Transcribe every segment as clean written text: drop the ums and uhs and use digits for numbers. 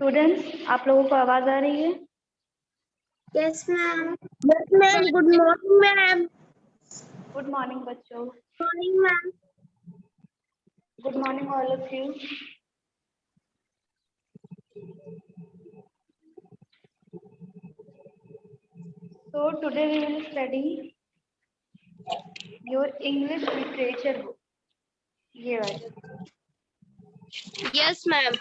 Students, आप लोगों को आवाज आ रही है? Yes ma'am. Yes ma'am, good morning ma'am. Good morning बच्चों। Morning ma'am. Good morning all of you. So today we will study your English literature book. ये वाली। Yes ma'am.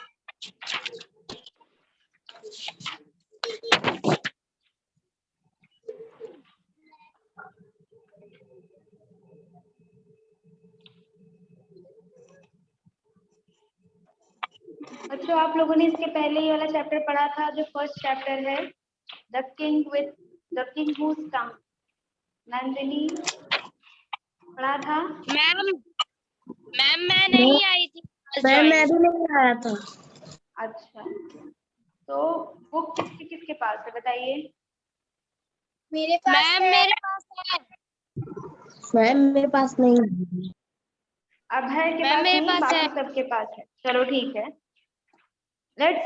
बच्चों, आप लोगों ने इसके पहले ये वाला चैप्टर पढ़ा था, जो फर्स्ट चैप्टर है, द किंग हूज टंग। नंदिनी पढ़ा था? मैम मैं नहीं आई थी। मैं भी नहीं आया था। अच्छा, तो बुक किसके किसके पास है बताइए? मेरे पास मैम, मेरे पास है। मैम मेरे पास नहीं है। अभय के मैम पास मेरे नहीं, पास बाकी है। सबके पास है। चलो ठीक है, let's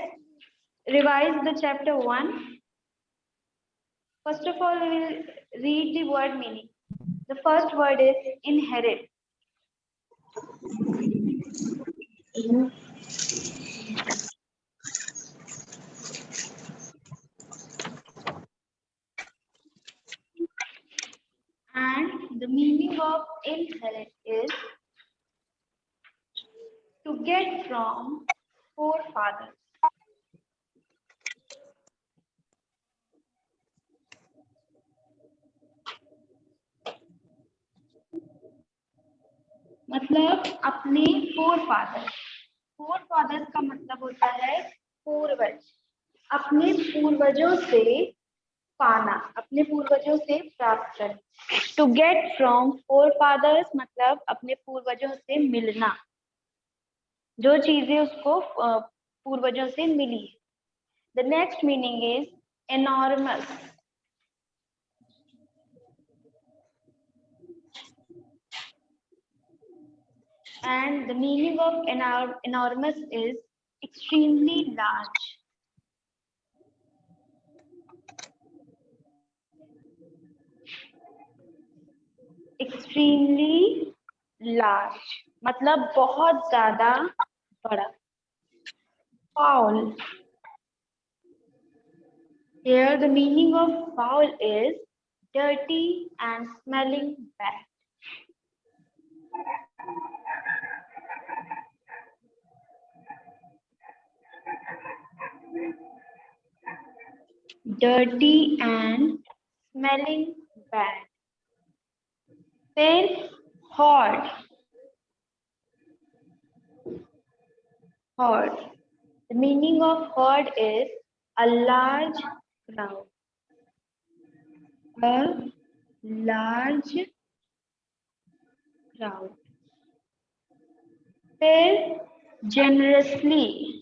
revise the chapter 1. First of all, we will read the word meaning. The first word is inherit. And the meaning of inherit is to get from forefathers. मतलब अपने फोरफादर्स का मतलब होता है पूर्वज। अपने पूर्वजों से पाना, अपने पूर्वजों से प्राप्त करना। टू गेट फ्रॉम फोरफादर्स मतलब अपने पूर्वजों से मिलना, जो चीजें उसको पूर्वजों से मिली। The next meaning is enormous. And the meaning of enormous is extremely large. Extremely large मतलब बहुत ज्यादा बड़ा. Foul. Here the meaning of foul is dirty and smelling bad. Dirty and smelling bad. Then horde. Horde. The meaning of horde is a large crowd. A large crowd. Then generously.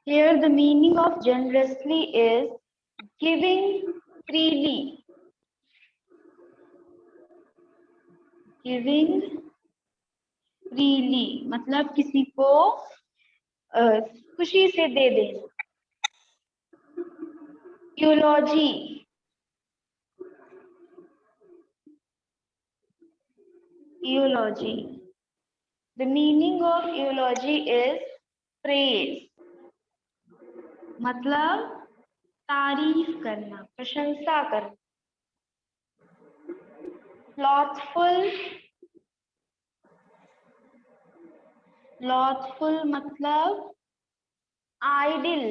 Here the meaning of generously is giving freely. Giving freely मतलब किसी को खुशी से दे देना. Eulogy. Eulogy. The meaning of eulogy is praise. मतलब तारीफ करना, प्रशंसा करना. Slothful. Slothful मतलब idle.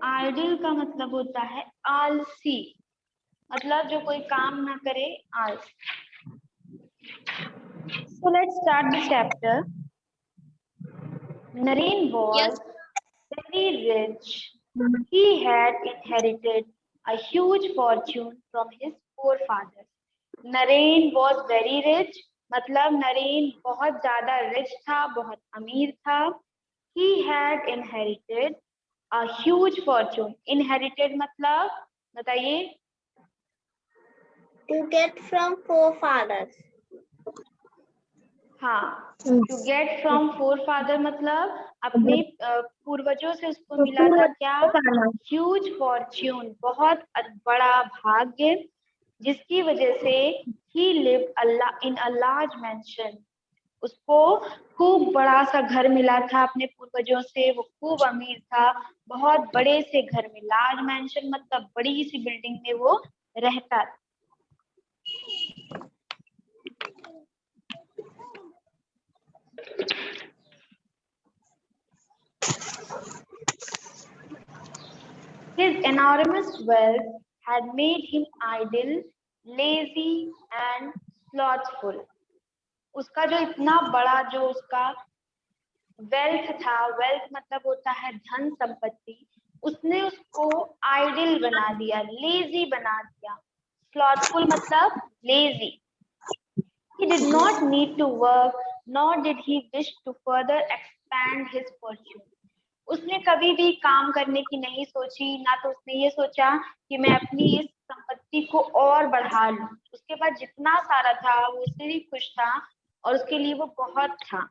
आइडिल का मतलब होता है आलसी, मतलब जो कोई काम ना करे, आलसी. So let's start the chapter. Naren was very rich. He had inherited a huge fortune from his forefathers. Naren was very rich, मतलब नरेन बहुत ज्यादा रिच था, बहुत अमीर था. He had inherited a huge fortune. Inherited मतलब बताइए? To get from forefathers. हाँ, टू गेट फ्रॉम फोरफादर मतलब अपने पूर्वजों से उसको मिला था क्या? ह्यूज फॉर्च्यून, बहुत बड़ा भाग्य, जिसकी वजह से he live in a large mention, उसको खूब बड़ा सा घर मिला था अपने पूर्वजों से, वो खूब अमीर था, बहुत बड़े से घर में, लार्ज मैंशन मतलब बड़ी सी बिल्डिंग में वो रहता था। His enormous wealth had made him idle, lazy and slothful. उसका जो इतना बड़ा जो उसका वेल्थ था, वेल्थ मतलब होता है धन संपत्ति, उसने उसको आइडल बना दिया, लेजी बना दिया। स्लॉथफुल मतलब lazy. He did not need to work, nor did he wish to further expand his fortune. उसने कभी भी काम करने की नहीं सोची, ना तो उसने ये सोचा कि मैं अपनी इस संपत्ति को और बढ़ा लूं। उसके पास जितना सारा था वो उससे भी खुश था और उसके लिए वो बहुत था।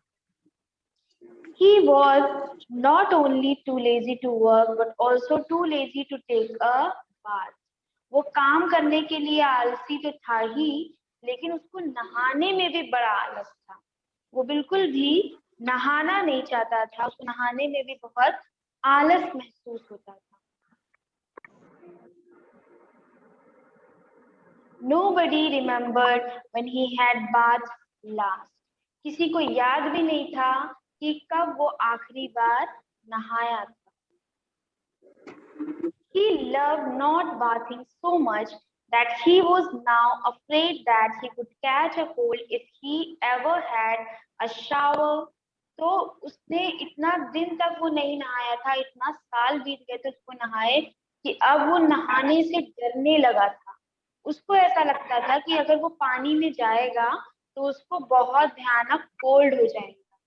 He was not only too lazy to work but also too lazy to take a bath. वो काम करने के लिए आलसी तो था ही, लेकिन उसको नहाने में भी बड़ा आलस था। वो बिल्कुल भी नहाना नहीं चाहता था, उसको नहाने में भी बहुत आलस महसूस होता था। Nobody remembered when he had bathed last. किसी को याद भी नहीं था कि कब वो आखिरी बार नहाया था। He loved not bathing so much that he was now afraid that he could catch a cold if he ever had a shower. तो उसने इतना दिन तक वो नहीं नहाया था, इतना साल बीत गए थे उसको नहाए, कि अब वो नहाने से डरने लगा था। उसको ऐसा लगता था कि अगर वो पानी में जाएगा तो उसको बहुत भयानक कोल्ड हो जाएगा।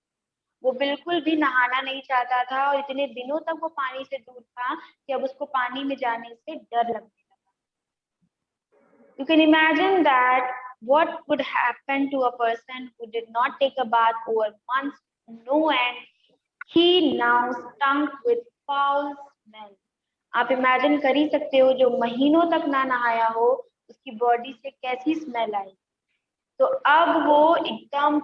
वो बिल्कुल भी नहाना नहीं चाहता था और इतने दिनों तक वो पानी से दूर था कि अब उसको पानी में जाने से डर लगने लगा। You can imagine that what would happen to a person who did not take a bath over months, no end. He now stunk with foul smell. आप इमेजिन कर ही सकते हो, जो महीनों तक ना नहाया हो उसकी बॉडी से कैसी स्मेल आई। तो अब वो एकदम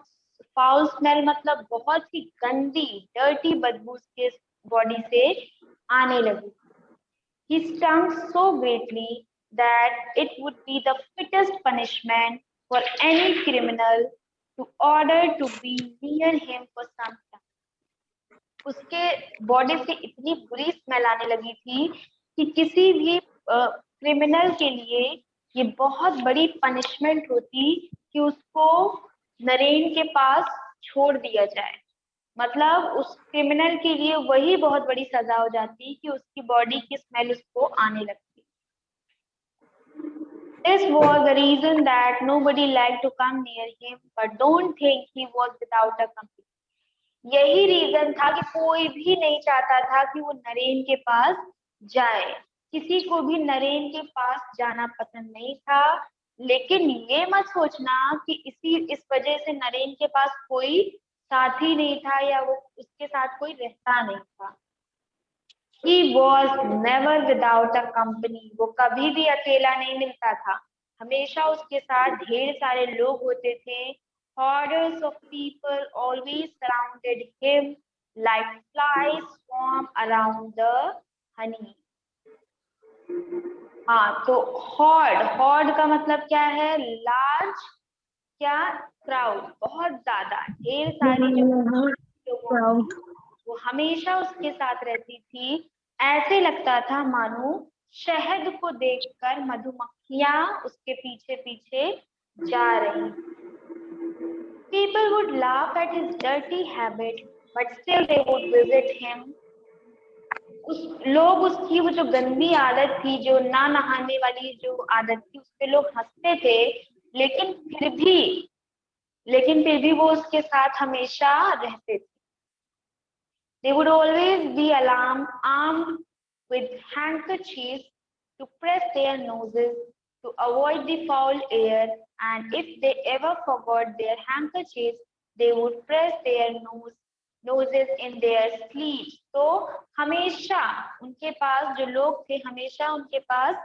फाउल स्मेल मतलब बहुत ही गंदी डर्टी बदबू उसके बॉडी से आने लगी। He stunk so greatly that it would be the fittest punishment for any criminal to order to be near him for some time. उसके बॉडी से इतनी बुरी स्मेल आने लगी थी कि किसी भी क्रिमिनल के लिए ये बहुत बड़ी पनिशमेंट होती कि उसको नरेन के पास छोड़ दिया जाए। मतलब उस क्रिमिनल के लिए वही बहुत बड़ी सजा हो जाती कि उसकी बॉडी की स्मेल उसको आने लगती। This was the reason that nobody liked to come near him, but don't think he was without a company. यही रीजन था कि कोई भी नहीं चाहता था कि वो नरेन के पास जाए। किसी को भी नरेन के पास जाना पसंद नहीं था, लेकिन ये मत सोचना कि इस वजह से नरेन के पास कोई साथी नहीं था या वो उसके साथ कोई रहता नहीं था। He was never without a company. वो कभी भी अकेला नहीं मिलता था, हमेशा उसके साथ ढेर सारे लोग होते थे। Hordes of people always surrounded him like flies swarm around the honey. हाँ, तो हॉर्ड का मतलब क्या है? लार्ज, क्या? क्राउड, बहुत ज्यादा, ढेर सारी जो लोगों की, वो हमेशा उसके साथ रहती थी। ऐसे लगता था मानो शहद को देखकर मधुमक्खियां उसके पीछे पीछे जा रही। People would laugh at his dirty habit, but still they would visit him. लोग उसकी वो जो गंदी आदत थी, जो ना नहाने वाली जो आदत थी, उस पे लोग हंसते थे, लेकिन फिर भी वो उसके साथ हमेशा रहते थे। They would always be armed with handkerchiefs to press their noses to avoid the foul air, and if they ever forgot their handkerchiefs, they would press their noses in their sleeves. तो हमेशा उनके पास जो लोग थे, हमेशा उनके पास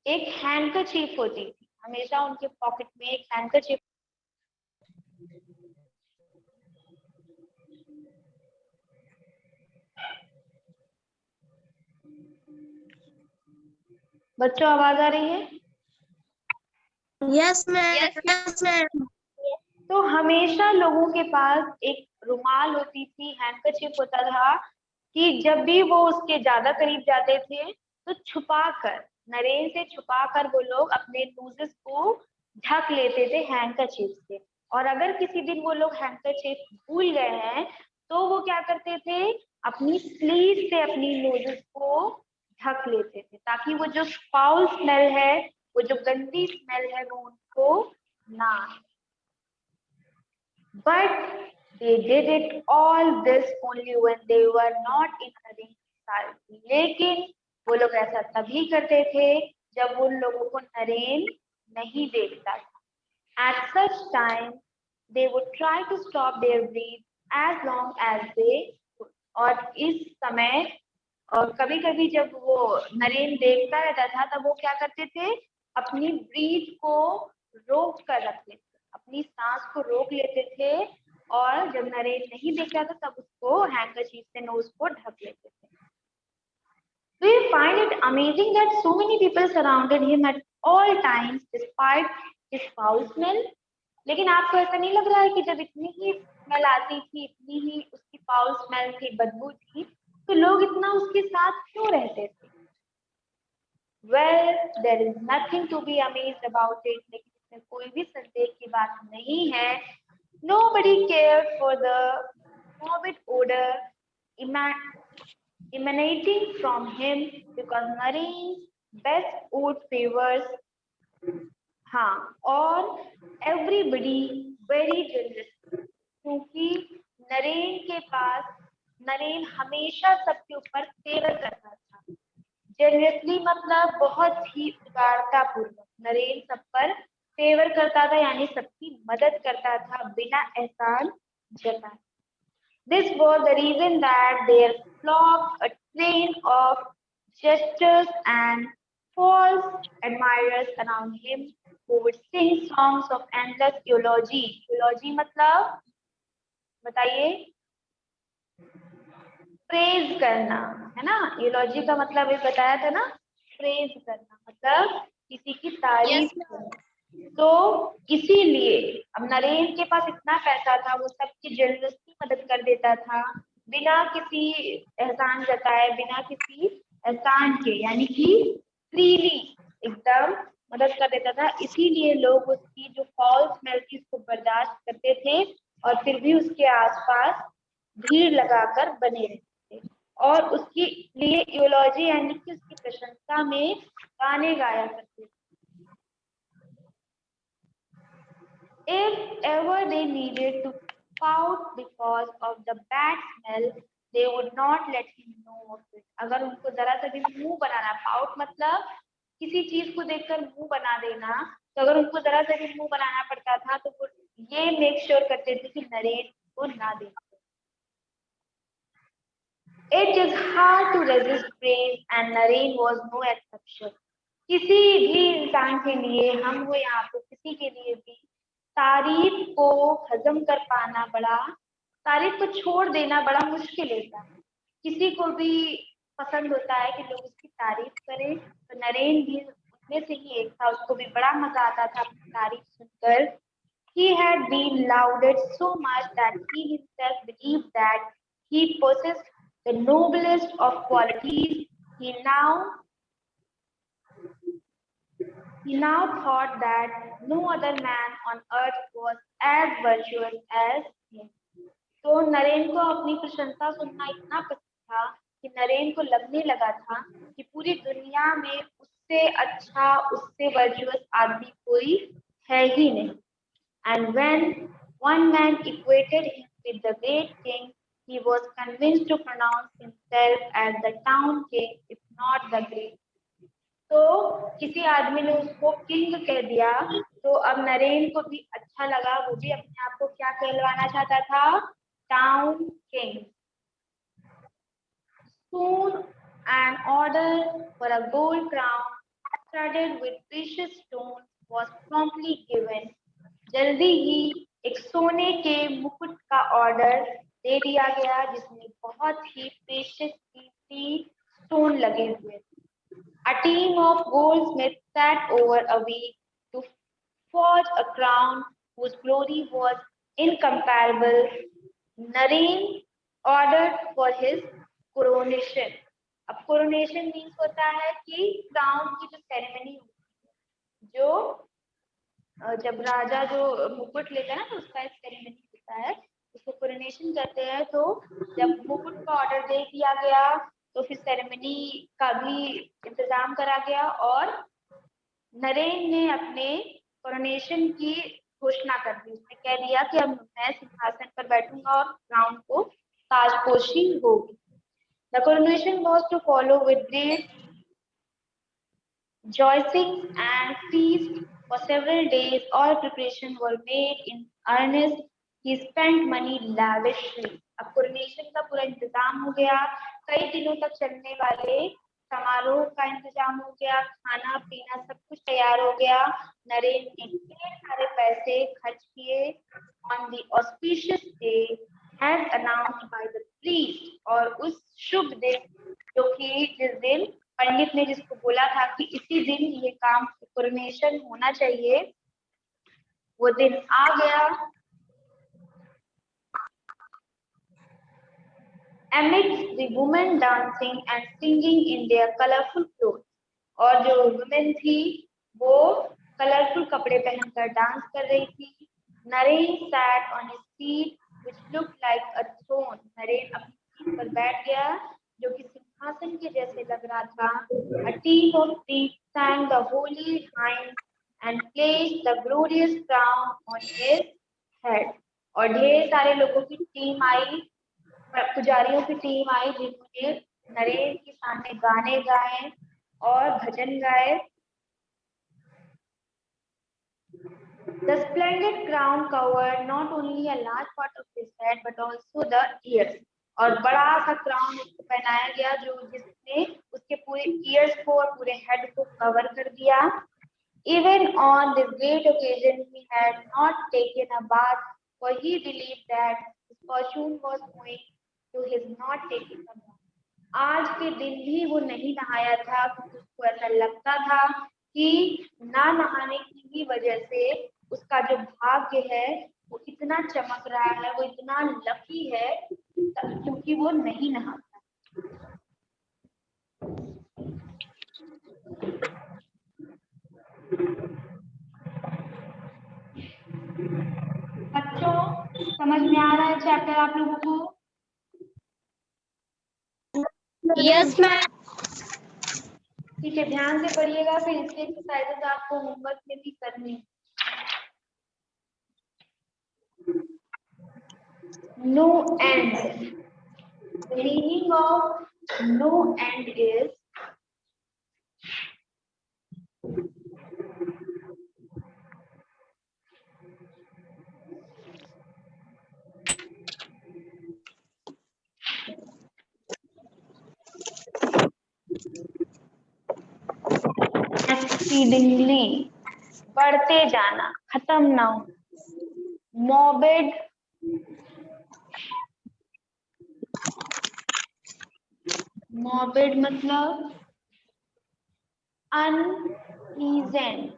एक handkerchief होती थी, हमेशा उनके पॉकेट में एक हैंडकरचीफ। बच्चों आवाज आ रही है? Yes ma'am. तो हमेशा लोगों के पास एक रुमाल होती थी, हैंडकरचीफ होता था, कि जब भी वो उसके ज्यादा करीब जाते थे तो छुपाकर, नरेन से छुपाकर वो लोग अपने नोजेस को ढक लेते थे हैंडकरचीफ से। और अगर किसी दिन वो लोग हैंडकरचीफ भूल गए हैं तो वो क्या करते थे, अपनी स्लीव से अपनी नोजेस को ढक लेते थे, ताकि वो जो फाउल स्मेल है, वो जो गंदी स्मेल है, वो उनको ना आए। But they did it all this only when they were not in arranged society. लेकिन वो लोग ऐसा तभी करते थे जब उन लोगों को नरेन नहीं देखता था. At such time, they would try to stop their breath as long as they could. और इस समय और कभी कभी जब वो नरेन देखता रहता था तब वो क्या करते थे, अपनी ब्रीथ को रोक कर रखते थे, अपनी सांस को रोक लेते थे, और जब नरेन नहीं देख रहा था तब उसको हैंडकरचीफ से नोज को ढक लेते थे. Do you find it amazing that so many people surrounded him at all times despite his foul smell? लेकिन आपको ऐसा नहीं लग रहा है कि जब इतनी ही स्मेल आती थी, इतनी ही उसकी फाउल स्मेल थी, बदबू थी, तो लोग इतना उसके साथ क्यों रहते थे? Well, there is nothing to be amazed about it. लेकिन इसमें कोई भी संदेह की बात नहीं है. Nobody cared for the morbid odor emanating from him because Naren's best oud favors. हाँ, और everybody very generous, क्योंकि नरेन के पास, नरेन हमेशा सबके ऊपर फेवर करता था. जेनरसली मतलब बहुत ही उदारता पूर्वक नरेन सब पर फेवर करता था, यानी सबकी मदद करता था बिना एहसान जताए. This was the reason that there flocked a train of jesters and false admirers around him who would sing songs of endless eulogy. Eulogy मतलब बताइए? प्रेज करना, है ना? यूलॉजी का मतलब ये बताया था ना, प्रेज करना मतलब किसी की तारीफ करना. तो इसीलिए अब नरेन के पास इतना पैसा था, वो सबकी जबरदस्ती मदद कर देता था बिना किसी एहसान जताए, बिना किसी एहसान के, यानी कि फ्रीली एकदम मदद कर देता था. इसीलिए लोग उसकी जो फॉल स्मेल थी उसको बर्दाश्त करते थे और फिर भी उसके आसपास भीड़ लगाकर बने रहते थे, और उसकी लिए यूलॉजी यानी कि उसकी प्रशंसा में गाने गाया करते थे. If ever they needed to pout because of the bad smell, they would not let him know of it. अगर उनको जरा सा भी मुंह बनाना, पाउट मतलब किसी चीज को देखकर मुंह बना देना, तो अगर उनको जरा सा भी मुंह बनाना पड़ता था तो वो ये मेक श्योर करते थे कि नरेन को ना देना. It is hard to resist praise and Naren was no exception. किसी भी इंसान के लिए, हम हो यहाँ पे, किसी के लिए भी तारीफ को हजम कर पाना बड़ा, तारीफ को छोड़ देना बड़ा मुश्किल होता है. किसी को भी पसंद होता है कि लोग उसकी तारीफ करें, तो नरेन भी उसमें से ही एक था. उसको भी बड़ा मजा आता था अपनी तारीफ सुनकर. He had been lauded so much that he himself believed that he possessed the noblest of qualities. He now thought that no other man on earth was as virtuous as him. तो नरेन को अपनी प्रशंसा सुनना इतना पसंद था कि नरेन को लगने लगा था कि पूरी दुनिया में उससे अच्छा, उससे वर्चुअस आदमी कोई है ही नहीं. And when one man equated him with the great king, he was convinced to pronounce himself as the town king, if not the great. तो किसी आदमी ने उसको किंग कह दिया तो अब नरेन को भी अच्छा लगा, वो भी अपने आप को क्या कहलवाना चाहता था, town king. Soon an order for a gold crown studded with precious stones was promptly given. जल्दी ही एक सोने के मुकुट का ऑर्डर दे दिया गया जिसमें बहुत ही प्रेशियस कीमती स्टोन लगे हुए थे। A team of goldsmiths sat over a week to forge a crown whose glory was incomparable. Naren ordered for his coronation. अब coronation मीन्स होता है कि क्राउन की जो सेरेमनी होती है, जो जब राजा जो मुकुट लेता है ना तो उसका एक सेरेमनी होता है, उसको कोरोनेशन कहते हैं। तो जब मुकुट का ऑर्डर दे दिया गया तो फिर सेरेमनी का भी इंतजाम करा गया और नरेन ने अपने कोरोनेशन की घोषणा कर दी। उसने कह दिया कि अब मैं सिंहासन पर बैठूंगा और क्राउन को ताजपोशी होगी। The coronation was to follow with great rejoicing and feast for several days. All preparations were made in earnest. He spent money lavishly. अब कोरोनेशन का पूरा इंतजाम हो गया, कई दिनों तक चलने वाले समारोह का इंतजाम हो गया, खाना पीना सब कुछ तैयार हो गया। नरेन ने ढेर सारे पैसे खर्च किए। On the auspicious day as announced by the priest, और उस शुभ दिन जो कि जिस दिन पंडित ने जिसको बोला था कि इसी दिन ये काम कोरोनेशन होना चाहिए, वो दिन आ गया। Amidst the women dancing and singing in their colorful clothes, और जो वुमेन थी वो कलरफुल कपड़े पहनकर डांस कर रही थी। Naren sat on his seat which looked like a throne. Naren अपनी सीट पर बैठ गया जो कि सिंहासन के जैसे लग रहा था। A team of priests sang the holy hymn and placed the glorious crown on his head. और ढेर सारे लोगों की टीम आई, पुजारियों की टीम आई जिन्होंने नरेन के सामने गाने गाए और भजन गाए। The splendid crown covered not only a large part of his head but also the ears. और बड़ा सा क्राउन उसको पहनाया गया जो जिसने उसके पूरे ईयर्स को और पूरे हेड को कवर कर दिया। Even on this great occasion he had not taken a bath, for he believed that his fortune was owing to his not taking a bath. आज के दिन भी वो नहीं नहाया था क्योंकि उसको ऐसा लगता था कि ना नहाने की ही वजह से उसका जो भाग्य है वो इतना चमक रहा है, वो इतना लकी है क्योंकि वो नहीं नहाता। बच्चों समझ में आ रहा है चैप्टर आप लोगों को? Yes ma'am. ठीक है, ध्यान से पढ़िएगा, फिर इसके एक्सरसाइजेस आपको होमवर्क में भी करनी है। No end. The meaning of no end is exceedingly, बढ़ते जाना, खत्म ना हो। Morbid, morbid मतलब unpleasant,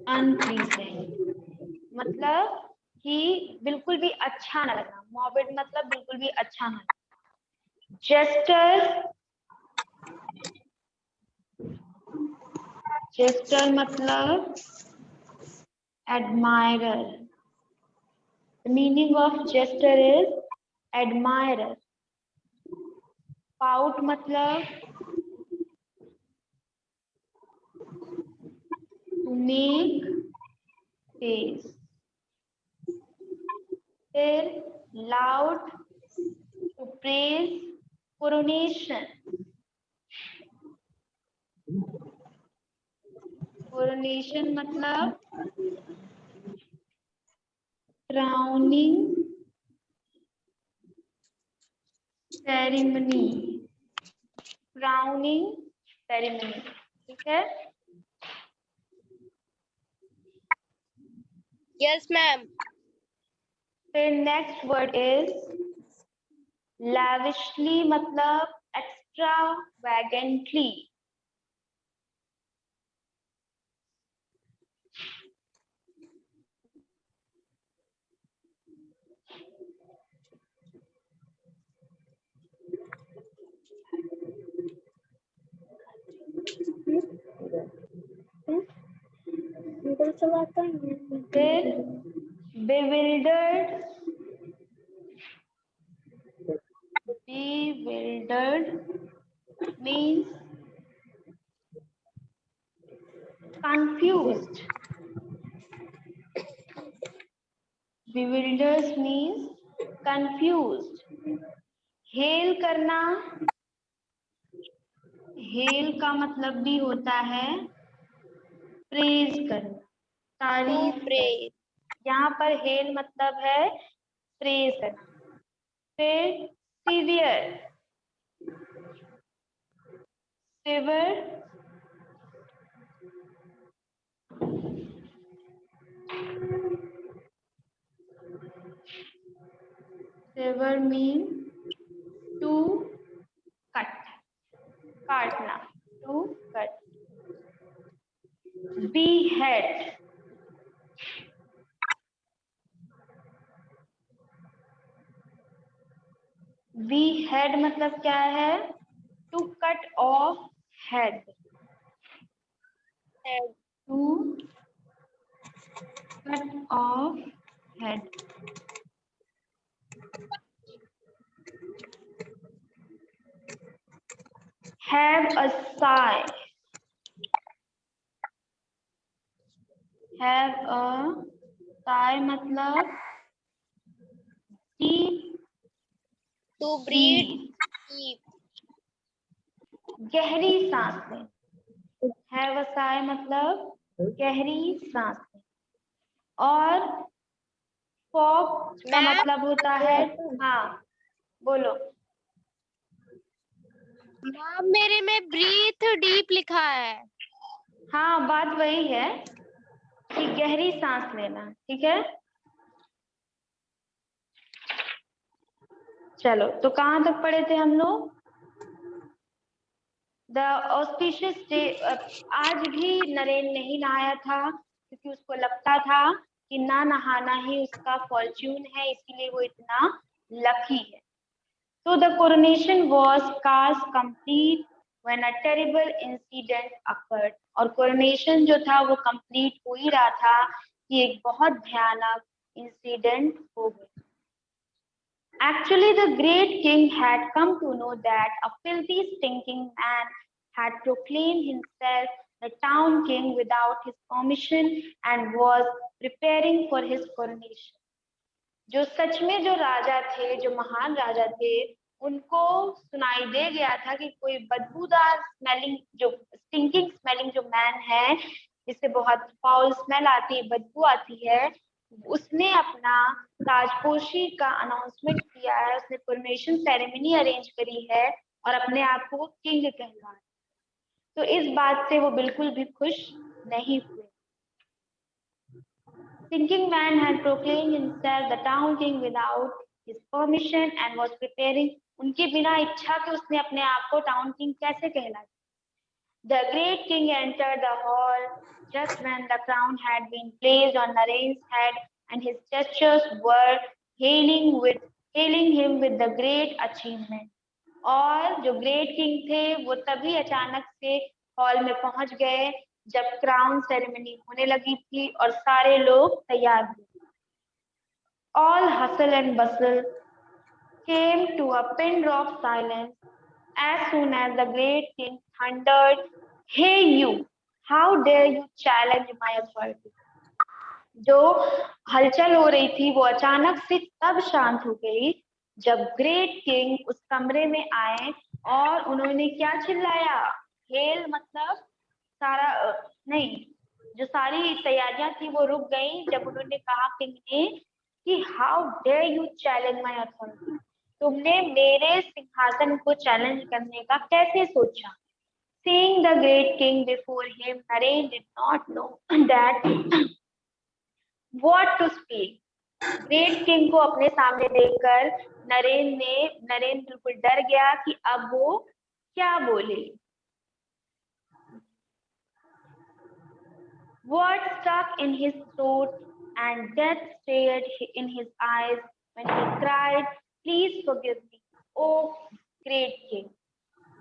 unpleasant मतलब कि बिल्कुल भी अच्छा ना लगना। morbid मतलब बिल्कुल भी अच्छा ना लगना। Jester, jester मतलब admirer. The meaning of jester is admirer. Pout मतलब to make face. फिर loud to praise coronation. Coronation मतलब क्राउनिंग सेरेमनी, क्राउनिंग सेरेमनी, ठीक है। Yes ma'am. फिर नेक्स्ट वर्ड इज लैविशली मतलब एक्स्ट्रावैगेंटली। फिर bewildered, bewildered means confused, bewilders means confused। Hello करना, hello का मतलब भी होता है प्रेज करना, तारीफ करना। यहाँ पर हेल मतलब है प्रेज करना। फिर severe, sever sever mean to cut, काटना, to cut. Behead, behead मतलब क्या है? To cut off head, to cut off head. Have a sigh, have a sigh मतलब डीप, टू ब्रीथ गहरी सांस लें। हैव अ साई मतलब गहरी सांस लें। और फॉग का मतलब होता है, हाँ बोलो। मैम मेरे में ब्रीथ डीप लिखा है। हाँ बात वही है कि गहरी सांस लेना, ठीक है। चलो तो कहाँ तक पढ़े थे हम लोग? The auspicious day. आज भी नरेन नहीं नहाया था क्योंकि उसको लगता था कि ना नहाना ही उसका फॉर्च्यून है, इसीलिए वो इतना लकी है। So the coronation was cast complete when a terrible incident occurred. और coronation जो था वो complete हो ही रहा था कि एक बहुत भयानक इंसिडेंट हो गया। Actually, the great king had come to know that a filthy, stinking man had proclaimed himself the town king without his permission and was preparing for his coronation. जो सच में जो राजा थे, जो महान राजा थे, उनको सुनाई दे गया था कि कोई बदबूदार स्मेलिंग, जो स्टिंकिंग स्मेलिंग जो मैन है, जिससे बहुत फाउल स्मेल आती है, बदबू आती है, उसने अपना ताजपोशी का अनाउंसमेंट किया है, उसने कोरोनेशन सेरेमनी अरेंज करी है और अपने आप को किंग कहला है। तो इस बात से वो बिल्कुल भी खुश नहीं हुए। Thinking man had proclaimed himself the town king without his permission and was preparing, उनके बिना इच्छा के उसने अपने आप को टाउन किंग कैसे कहलाया? The great king entered the hall just when the crown had been placed on Naren's head and his gestures were hailing him with the great achievement. और जो ग्रेट किंग थे वो तभी अचानक से हॉल में पहुंच गए जब क्राउन सेरेमनी होने लगी थी और सारे लोग तैयार थे। All hustle and bustle came to a pin drop silence as soon as the great king thundered, "Hey you, how dare you challenge my authority?" जो हलचल हो रही थी वो अचानक से तब शांत हो गई जब ग्रेट किंग उस कमरे में आए और उन्होंने क्या चिल्लाया? हेल मतलब सारा नहीं, जो सारी तैयारियां थी वो रुक गई जब उन्होंने कहा किंग ने कि how dare you challenge my authority, तुमने मेरे सिंहासन को चैलेंज करने का कैसे सोचा। Seeing the great king before him, Naren did not know that what to speak. Great king को अपने सामने देखकर नरेन बिल्कुल डर गया कि अब वो क्या बोले। Words stuck in his throat and death stared in his eyes when he cried, "Please forgive me, oh great king."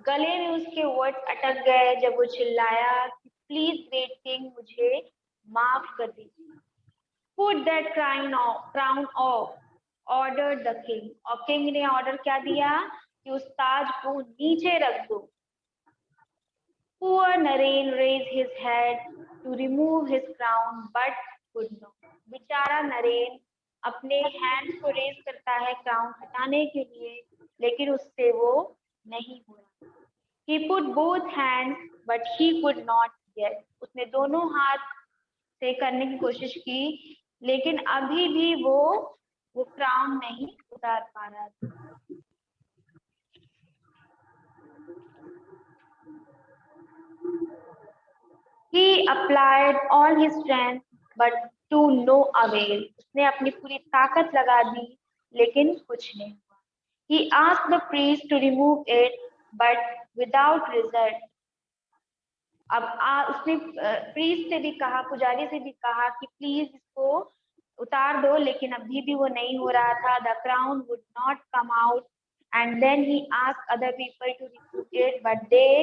गले में उसके वर्ड्स अटक गए जब वो चिल्लाया कि प्लीज ग्रेट किंग मुझे माफ कर दीजिए। Put that crown off, ordered the king. और किंग ने ऑर्डर क्या दिया कि उस ताज को नीचे रख दो। Poor Naren raised his head to remove his crown, but could not. बेचारा नरेन अपने हैंड्स को रेज करता है क्राउन हटाने के लिए, लेकिन उससे वो नहीं हो रहा। He put both hands, but he could not get. उसने दोनों हाथ से करने की कोशिश की, लेकिन अभी भी वो क्राउन नहीं उतार पा रहा था। He applied all his strength, but to no avail. उसने अपनी पूरी ताकत लगा दी, लेकिन कुछ नहीं हुआ। He asked the priest to remove it, but without result. अब उसने प्रीस्ट से भी कहा, पुजारी से भी कहा कि प्लीज इसको उतार दो, लेकिन अभी भी वो नहीं हो रहा था। The crown would not come out, and then he asked other people to remove it, but they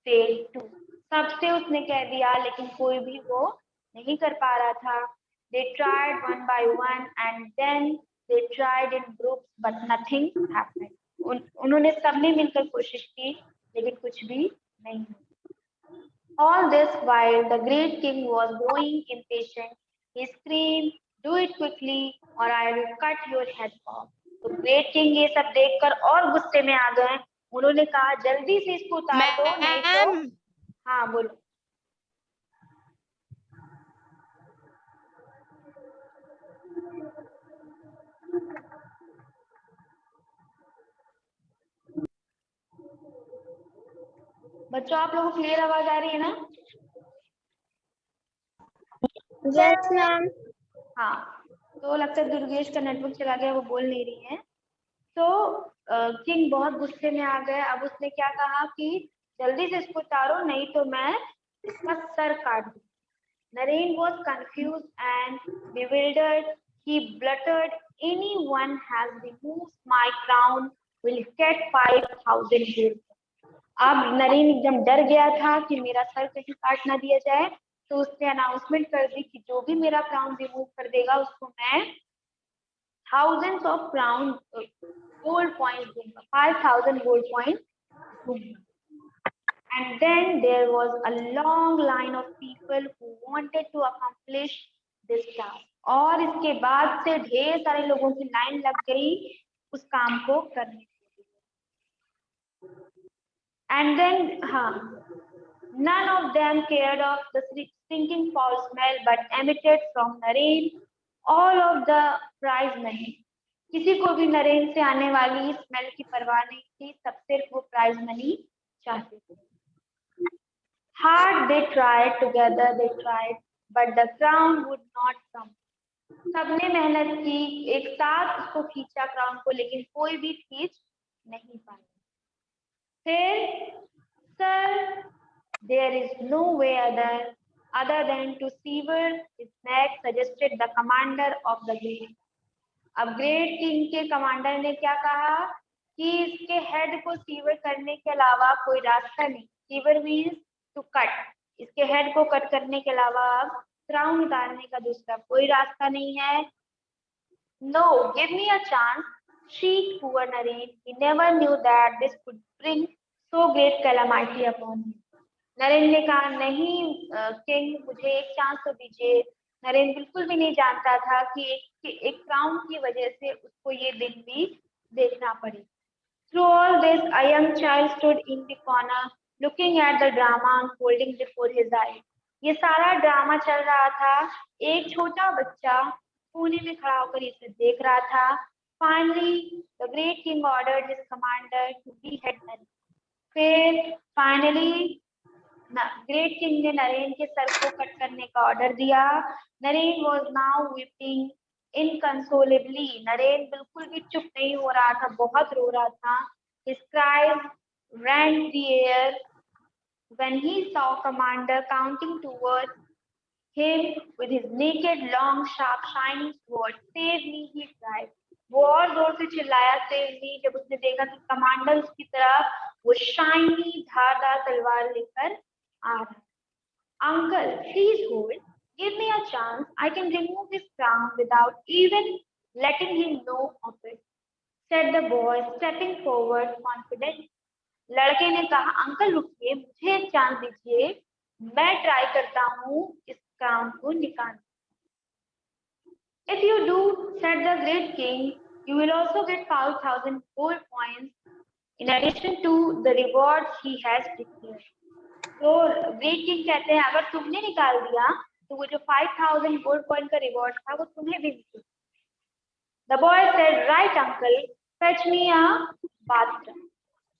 failed too. सबसे उसने कह दिया, लेकिन कोई भी वो नहीं कर पा रहा था। They tried one by one, and then they tried in groups, but nothing happened. उन्होंने सबने मिलकर कोशिश की, लेकिन कुछ भी नहीं हुआ। All this while the great king was growing impatient. He screamed, "Do it quickly, or I will cut your head off." तो ग्रेट किंग ये सब देखकर और गुस्से में आ गए। उन्होंने कहा, जल्दी से इसको उतार दो, नहीं तो। हाँ बोलो। बच्चों, आप लोगों को क्लियर आवाज आ रही है ना? Yes ma'am. हाँ, तो लगता है दुर्गेश का नेटवर्क चला गया, वो बोल नहीं रही है। तो किंग बहुत गुस्से में आ गए। अब उसने क्या कहा कि जल्दी से इसको उतारो, नहीं तो मैं इसका सर काट दूँ। Naren was confused and bewildered. He bluttered, "Anyone has removed my crown will get 5,000 gold." अब नरेन एकदम डर गया था कि मेरा सर कहीं काट ना दिया जाए, तो उसने अनाउंसमेंट कर दी कि जो भी मेरा क्राउन रिमूव कर देगा उसको मैं thousands of crown gold points दूंगा, 5,000 gold points दूंगा। And then there was a long line of people who wanted to accomplish this task. और इसके बाद से ढेर सारे लोगों की लाइन लग गई उस काम को करने के लिए। And then none of them cared of the stinking foul smell but emitted from Naren all of the prize money. किसी को भी नरेन से आने वाली स्मेल की परवाह नहीं थी, सब सिर्फ वो प्राइज मनी चाहते थे। Hard they tried, together they tried, but the crown would not come. सबने मेहनत की, एक साथ उसको खींचा क्राउन को, लेकिन कोई भी खींच नहीं पाया। फिर Sir, there is no way other than to sever his neck, suggested the commander of the great. अब ग्रेट किंग के कमांडर ने क्या कहा कि इसके हेड को सीवर करने के अलावा कोई रास्ता नहीं। सीवर मीन्स टू कट, इसके हेड को कट करने के अलावा अब क्राउन उतारने का दूसरा कोई रास्ता नहीं है। No, give me a chance, shrieked poor Naren. He never knew that this could bring so great calamity upon him. Naren ने कहा, नहीं किंग, मुझे एक चांस तो दीजिए। नरेन बिल्कुल भी नहीं जानता था कि एक क्राउन की वजह से उसको ये दिन भी देखना पड़े। Through all this, a young child stood in the corner, looking at the drama unfolding before his eyes. ये सारा ड्रामा चल रहा था। एक छोटा बच्चा कोने में खड़ा होकर इसे देख रहा था। Finally the great king ordered his commander to behead Naren. फिर फाइनली ग्रेट किंग ने नरेन के सर को कट करने का ऑर्डर दिया। Naren was now weeping inconsolably. Naren बिल्कुल भी चुप नहीं हो रहा था, बहुत रो रहा था। His cries rent the air when he saw Commander counting towards him with his naked, long, sharp, shining sword. Save me, he cried. वो और जोर से चिल्लाया सेव मी जब उसने देखा कि कमांडर उसकी तरफ वो शाइनी धारदार तलवार लेकर आ रहा। Uncle, please hold. Give me a chance. I can remove his crown without even letting him know of it, said the boy, stepping forward confidently. लड़के ने कहा, अंकल रुकिए, मुझे एक चांस दीजिए, मैं ट्राई करता हूँ इस क्राउन को निकालने। If you do, said the great king, you will also get 5,000 gold coins in addition to the rewards he has declared. तो ग्रेट किंग कहते हैं अगर तुमने निकाल दिया तो वो जो 5,000 गोल्ड कॉइन का रिवॉर्ड था वो तुम्हें भी मिलेगा। The boy said right uncle, fetch me a bathtub.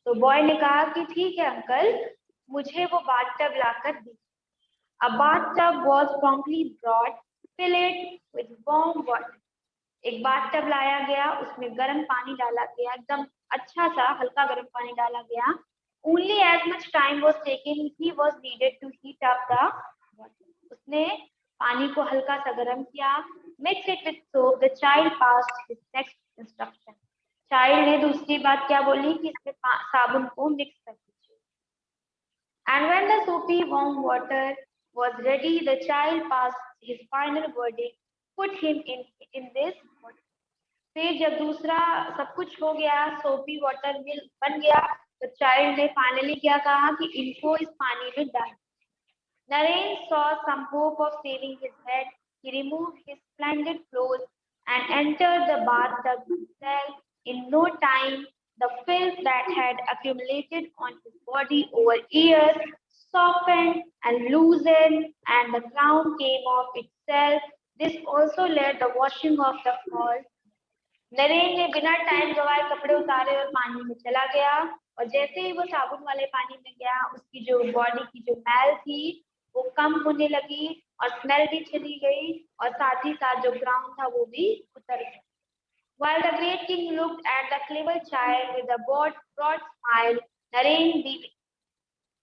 तो बॉय ने कहा कि ठीक है अंकल, मुझे वो बाथटब लाकर दीजिए। A bathtub was promptly brought, fill it with warm water. एक बाथटब लाया गया, उसमें गर्म पानी डाला गया, एकदम अच्छा सा हल्का गर्म पानी डाला गया। Only as much time was taken he was needed to heat up the water. उसने पानी को हल्का सा गर्म किया। Mix it with soap. The child passed his next instruction. Child ने दूसरी बात क्या बोली कि इसमें साबुन को मिक्स कर दीजिए। And when the soapy warm water was ready, the child passed his final verdict. Put him in this water. फिर जब दूसरा सब कुछ हो गया, सोपी वाटर मिल बन गया, तो चाइल्ड ने फाइनली क्या कहा कि इनको इस पानी में डाल। Naren saw some hope of saving his head. He removed his splendid clothes and entered the bathtub himself. In no time, the filth that had accumulated on his body over years softened and loosened, and the crown came off itself. This also led the washing of the fall. Naren ने बिना time गवाए कपड़े उतारे और पानी में चला गया, और जैसे ही वो साबुन वाले पानी में गया, उसकी जो बॉडी की जो मैल थी वो कम होने लगी और स्मेल भी चली गई, और साथ ही साथ जो ग्राउंड था वो भी उतर गया। While the great king looked at the clever child with a broad smile,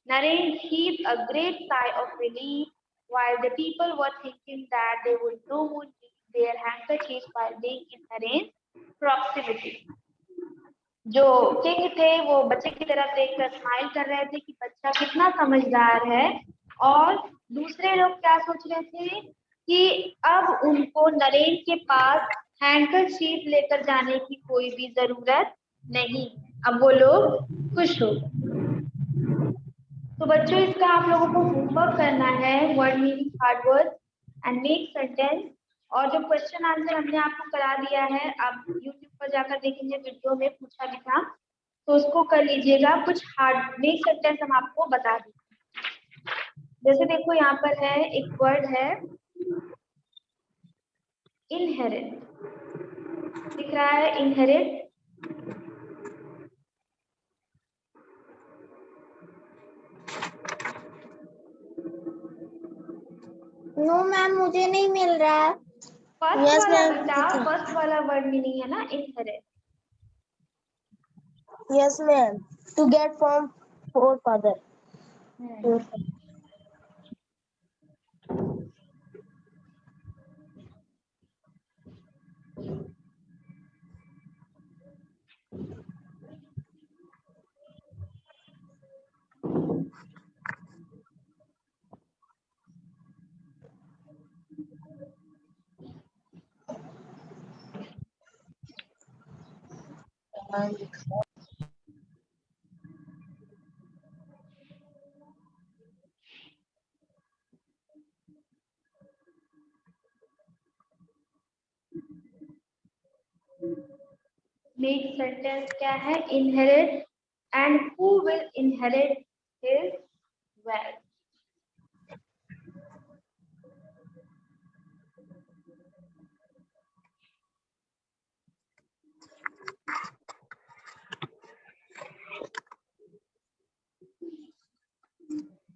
Naren heaved a great sigh of relief, while the people were thinking that they would no more need their handkerchiefs while being in Naren's proximity. जो king थे वो बच्चे की तरफ देखकर smile कर रहे थे कि बच्चा कितना समझदार है, और दूसरे लोग क्या सोच रहे थे कि अब उनको नरेन के पास हैंडकरचीफ लेकर जाने की कोई भी जरूरत नहीं, अब वो लोग खुश हो। तो बच्चों इसका आप लोगों को होमवर्क करना है, word meaning, hard word and make sentence, और जो क्वेश्चन आंसर हमने आपको करा दिया है, आप YouTube पर जाकर देखेंगे, वीडियो में पूछा भी था, तो उसको कर लीजिएगा। कुछ हार्ड मेक सेंटेंस हम आपको बता देंगे। जैसे देखो यहाँ पर है, एक वर्ड है इनहेरिट, दिख रहा है इनहेरिट। नो मैम, मुझे नहीं मिल रहा है। फर्स्ट वाला वर्ड मीनिंग है ना inherit. Yes ma'am, to get from forefather. Make sentence क्या है, inherit and who will inherit his wealth.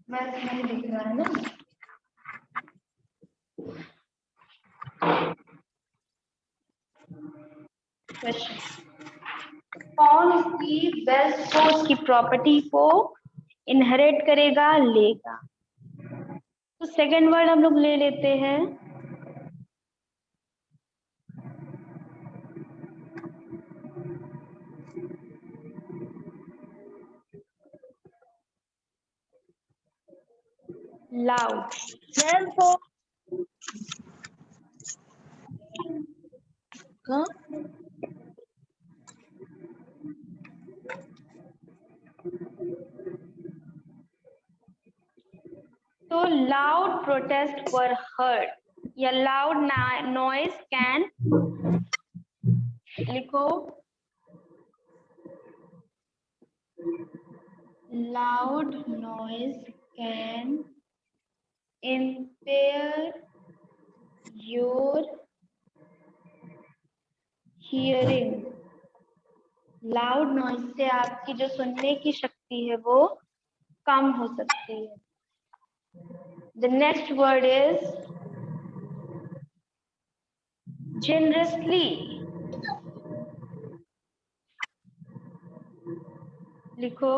मैथ नहीं दिख रहा है ना। क्वेश्चन, कौन उसकी बेस्ट को, उसकी प्रॉपर्टी को इनहेरिट करेगा, लेगा। तो सेकंड वर्ड हम लोग ले लेते हैं लाउड। मैम तो हाँ तो लाउड प्रोटेस्ट वर हर्ड, या लाउड नॉइज कैन, लिखो loud noise can impair your hearing। Loud noise से आपकी जो सुनने की शक्ति है वो कम हो सकती है। The next word is generously, लिखो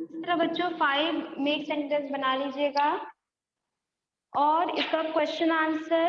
इस तरह बच्चों 5 मेक सेंटेंस बना लीजिएगा और इसका क्वेश्चन आंसर